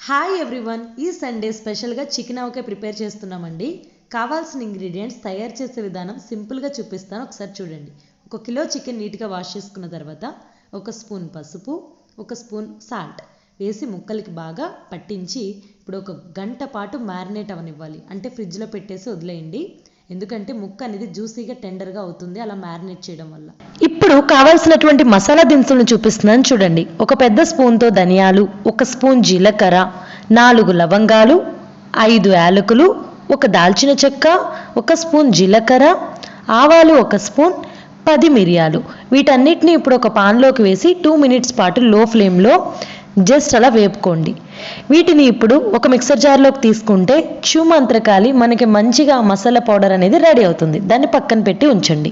Hi everyone, ఈ Sunday స్పెషల్గా chicken ఆవకాయ prepare చేస్తున్నామండి. కావాల్సిన ఇంగ్రీడియంట్స్ తయారు చేసే విధానం సింపుల్గా చూపిస్తాను, ఒకసారి చూడండి. 1 కిలో చికెన్ నీట్గా వాష్ చేసుకున్న తర్వాత 1 స్పూన్ పసుపు, 1 స్పూన్ సాల్ట్ వేసి ముక్కలకి బాగా పట్టించి ఇప్పుడు 1 గంట పాటు మ్యారినేట్ అవనివ్వాలి. అంటే ఫ్రిడ్జ్లో పెట్టేసి వదిలేయండి, ఎందుకంటే ముక్క అనేది జ్యూసీగా టెండర్గా అవుతుంది అలా మ్యారినేట్ చేయడం వల్ల. ఇప్పుడు కావాల్సినటువంటి మసాలా దినుసులను చూపిస్తున్నాను చూడండి. 1 పెద్ద స్పూన్తో ధనియాలు, 1 స్పూన్ జీలకర్ర, 4 లవంగాలు, 5 యాలకులు, 1 దాల్చిన చెక్క, 1 స్పూన్ జీలకర్ర, ఆవాలు 1 స్పూన్, 10 మిరియాలు. వీటన్నిటిని ఇప్పుడు ఒక పాన్లోకి వేసి 2 మినిట్స్ పాటు లో ఫ్లేమ్లో జస్ట్ అలా వేపుకోండి. వీటిని ఇప్పుడు ఒక మిక్సర్ జార్లోకి తీసుకుంటే క్షుమంత్రకాలి మనకి మంచిగా మసాలా పౌడర్ అనేది రెడీ అవుతుంది. దాన్ని పక్కన పెట్టి ఉంచండి.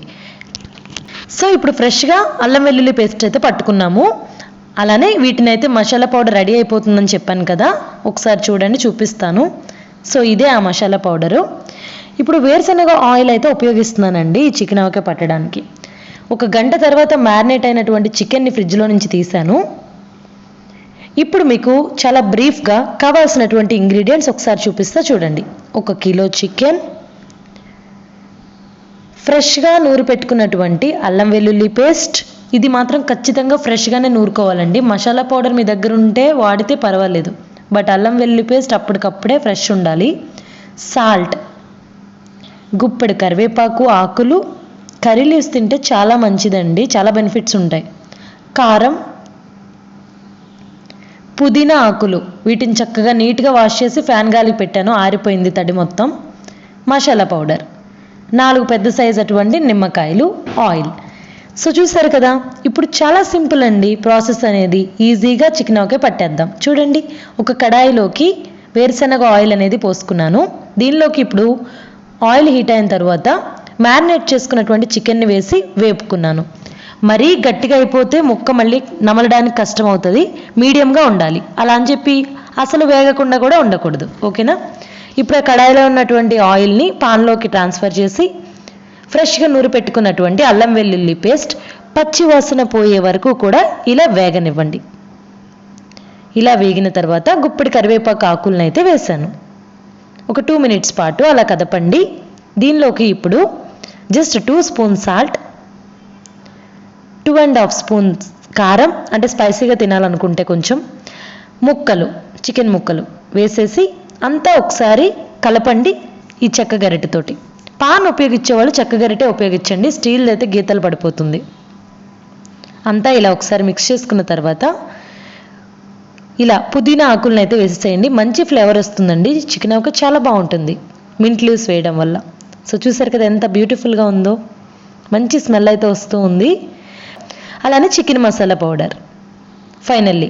సో ఇప్పుడు ఫ్రెష్గా అల్లం వెల్లుల్లి పేస్ట్ అయితే పట్టుకున్నాము. అలానే వీటిని అయితే మసాలా పౌడర్ రెడీ అయిపోతుందని చెప్పాను కదా, ఒకసారి చూడండి, చూపిస్తాను. సో ఇదే ఆ మసాలా పౌడరు. ఇప్పుడు వేరుశనగ ఆయిల్ అయితే ఉపయోగిస్తున్నానండి ఈ చికెన్ ఆవకాయ పట్టడానికి. 1 గంట తర్వాత మ్యారినేట్ అయినటువంటి చికెన్ని ఫ్రిడ్జ్లో నుంచి తీసాను. ఇప్పుడు మీకు చాలా బ్రీఫ్గా కావాల్సినటువంటి ఇంగ్రీడియంట్స్ ఒకసారి చూపిస్తా చూడండి. 1 కిలో చికెన్, ఫ్రెష్గా నూరు పెట్టుకున్నటువంటి అల్లం వెల్లుల్లి పేస్ట్. ఇది మాత్రం ఖచ్చితంగా ఫ్రెష్గానే నూరుకోవాలండి. మసాలా పౌడర్ మీ దగ్గర ఉంటే వాడితే పర్వాలేదు, బట్ అల్లం వెల్లుల్లి పేస్ట్ అప్పటికప్పుడే ఫ్రెష్ ఉండాలి. సాల్ట్, గుప్పెడు కరివేపాకు ఆకులు, కర్రీ లీవ్స్ తింటే చాలా మంచిదండి, చాలా బెనిఫిట్స్ ఉంటాయి. కారం, పుదీనా ఆకులు, వీటిని చక్కగా నీట్గా వాష్ చేసి ఫ్యాన్ గాలికి పెట్టాను, ఆరిపోయింది తడి మొత్తం. మసాలా పౌడర్, 4 పెద్ద సైజ్ అటువంటి నిమ్మకాయలు, ఆయిల్. సో చూసారు కదా, ఇప్పుడు చాలా సింపుల్ అండి ప్రాసెస్ అనేది. ఈజీగా చికెన్ ఆవకాయ పట్టేద్దాం. చూడండి, 1 కడాయిలోకి వేరుశనగ ఆయిల్ అనేది పోసుకున్నాను. దీనిలోకి ఇప్పుడు ఆయిల్ హీట్ అయిన తర్వాత మ్యారినేట్ చేసుకున్నటువంటి చికెన్ని వేసి వేపుకున్నాను. మరీ గట్టిగా అయిపోతే ముక్క మళ్ళీ నమలడానికి కష్టం అవుతుంది, మీడియంగా ఉండాలి. అలా అని చెప్పి అసలు వేగకుండా కూడా ఉండకూడదు, ఓకేనా. ఇప్పుడు ఆ కడాయిలో ఉన్నటువంటి ఆయిల్ని పాన్లోకి ట్రాన్స్ఫర్ చేసి ఫ్రెష్గా నూరు పెట్టుకున్నటువంటి అల్లం వెల్లుల్లి పేస్ట్ పచ్చి వాసన పోయే వరకు కూడా ఇలా వేగనివ్వండి. ఇలా వేగిన తర్వాత గుప్పెడు కరివేపాకు ఆకులను అయితే వేసాను. ఒక 2 మినిట్స్ పాటు అలా కదపండి. దీనిలోకి ఇప్పుడు జస్ట్ 2 స్పూన్ సాల్ట్, 2.5 స్పూన్ కారం, అంటే స్పైసీగా తినాలనుకుంటే కొంచెం, చికెన్ ముక్కలు వేసేసి అంతా ఒకసారి కలపండి ఈ చెక్క గరిటెతోటి. పాన్ ఉపయోగించేవాళ్ళు చెక్క గరిటె ఉపయోగించండి, స్టీల్ అయితే గీతలు పడిపోతుంది. అంతా ఇలా ఒకసారి మిక్స్ చేసుకున్న తర్వాత ఇలా పుదీనా ఆకులను అయితే వేసేసేయండి. మంచి ఫ్లేవర్ వస్తుందండి, చికెన్ ఆవకాయ చాలా బాగుంటుంది మింట్ లీవ్స్ వేయడం వల్ల. సో చూసారు కదా ఎంత బ్యూటిఫుల్గా ఉందో, మంచి స్మెల్ అయితే వస్తూ ఉంది. అలానే చికెన్ మసాలా పౌడర్ ఫైనల్లీ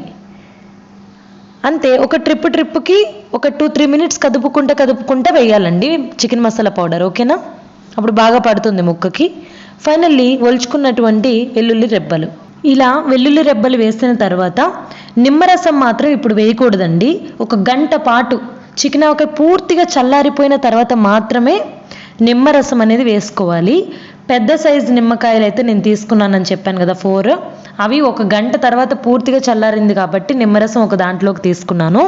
అంతే. ఒక ట్రిప్కి ఒక 2-3 మినిట్స్ కదుపుకుంటా వేయాలండి చికెన్ మసాలా పౌడర్, ఓకేనా. అప్పుడు బాగా పడుతుంది ముక్కకి. ఫైనల్లీ ఒలుచుకున్నటువంటి వెల్లుల్లి రెబ్బలు. ఇలా వెల్లుల్లి రెబ్బలు వేసిన తర్వాత నిమ్మరసం మాత్రం ఇప్పుడు వేయకూడదండి. 1 గంట పాటు చికెన్ ఆవకాయ పూర్తిగా చల్లారిపోయిన తర్వాత మాత్రమే నిమ్మరసం అనేది వేసుకోవాలి. పెద్ద సైజు నిమ్మకాయలు అయితే నేను తీసుకున్నానని చెప్పాను కదా 4, అవి 1 గంట తర్వాత పూర్తిగా చల్లారింది కాబట్టి నిమ్మరసం ఒక దాంట్లోకి తీసుకున్నాను.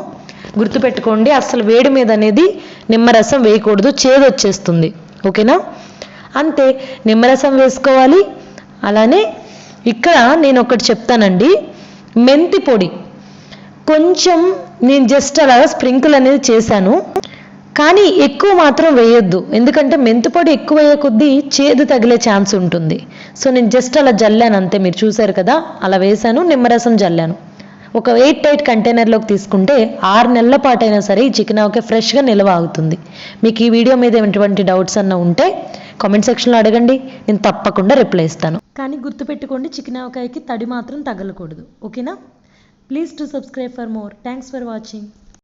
గుర్తుపెట్టుకోండి, అసలు వేడి మీద అనేది నిమ్మరసం వేయకూడదు, చేదు వచ్చేస్తుంది, ఓకేనా. అంతే, నిమ్మరసం వేసుకోవాలి. అలానే ఇక్కడ నేను ఒకటి చెప్తానండి, మెంతి పొడి కొంచెం నేను జస్ట్ అలాగా స్ప్రింకిల్ అనేది చేశాను, కానీ ఎక్కువ మాత్రం వేయొద్దు, ఎందుకంటే మెంతిపొడి ఎక్కువ వేయ కొద్దీ చేదు తగిలే ఛాన్స్ ఉంటుంది. సో నేను జస్ట్ అలా జల్లాను అంతే, మీరు చూసారు కదా, అలా వేసాను, నిమ్మరసం జల్లాను. ఒక 8 టైట్ కంటైనర్లోకి తీసుకుంటే 6 నెలల పాటైనా సరే ఈ చికెన్ ఆవకాయ ఫ్రెష్గా నిల్వ ఆగుతుంది. మీకు ఈ వీడియో మీద ఎటువంటి డౌట్స్ అన్నా ఉంటే కామెంట్ సెక్షన్లో అడగండి, నేను తప్పకుండా రిప్లై ఇస్తాను. కానీ గుర్తుపెట్టుకోండి, చికెన్ ఆవకాయకి తడి మాత్రం తగలకూడదు, ఓకేనా. Please to subscribe for more. Thanks for watching.